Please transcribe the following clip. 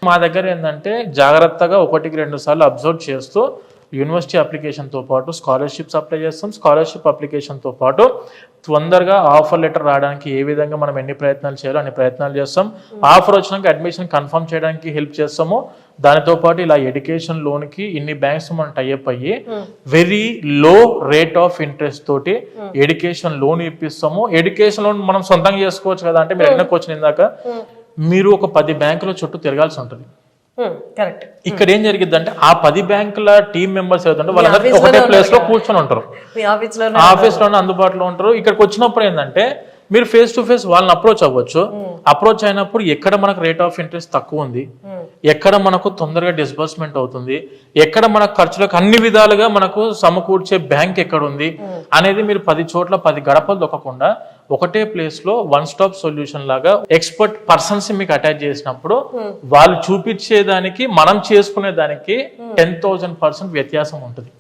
మా దగ్గర ఏంటంటే జాగ్రత్తగా 1-2 సార్లు అబ్జర్వ్ చేస్తూ యూనివర్సిటీ అప్లికేషన్తో పాటు స్కాలర్షిప్స్ అప్లై చేస్తాం. స్కాలర్షిప్ అప్లికేషన్తో పాటు తొందరగా ఆఫర్ లెటర్ రావడానికి ఏ విధంగా మనం ఎన్ని ప్రయత్నాలు చేయాలో అన్ని ప్రయత్నాలు చేస్తాం. ఆఫర్ వచ్చినాక అడ్మిషన్ కన్ఫర్మ్ చేయడానికి హెల్ప్ చేస్తాము. దానితో పాటు ఇలా ఎడ్యుకేషన్ లోన్కి ఇన్ని బ్యాంక్స్ మనం టైఅప్ అయ్యి very low rate of interest తోటి ఎడ్యుకేషన్ లోన్ ఇప్పిస్తాము. ఎడ్యుకేషన్ లోన్ మనం సొంతంగా చేసుకోవచ్చు కదా అంటే మీరు ఎన్నో క్వశ్చన్ ఇందాక మీరు ఒక 10 బ్యాంకుల చుట్టూ తిరగాల్సి ఉంటుంది. ఇక్కడ ఏం జరిగింది అంటే ఆ 10 బ్యాంకుల టీం మెంబర్స్ ఏదంటే వాళ్ళందరూ ఒకటే ప్లేస్ లో కూర్చొని ఉంటారు, ఆఫీస్ లోనే అందుబాటులో ఉంటారు. ఇక్కడికి వచ్చినప్పుడు ఏంటంటే మీరు ఫేస్ టు ఫేస్ వాళ్ళని అప్రోచ్ అవ్వచ్చు. అప్రోచ్ అయినప్పుడు ఎక్కడ మనకు రేట్ ఆఫ్ ఇంట్రెస్ట్ తక్కువ ఉంది, ఎక్కడ మనకు తొందరగా డిస్బర్స్మెంట్ అవుతుంది, ఎక్కడ మన ఖర్చులకు అన్ని విధాలుగా మనకు సమకూర్చే బ్యాంక్ ఎక్కడ ఉంది అనేది మీరు 10 చోట్ల 10 గడపలు దొక్కకుండా ఒకటే ప్లేస్ లో వన్ స్టాప్ సొల్యూషన్ లాగా ఎక్స్పర్ట్ పర్సన్స్ మీకు అటాచ్ చేసినప్పుడు వాళ్ళు చూపించేదానికి మనం చేసుకునే దానికి 10,000% వ్యత్యాసం ఉంటుంది.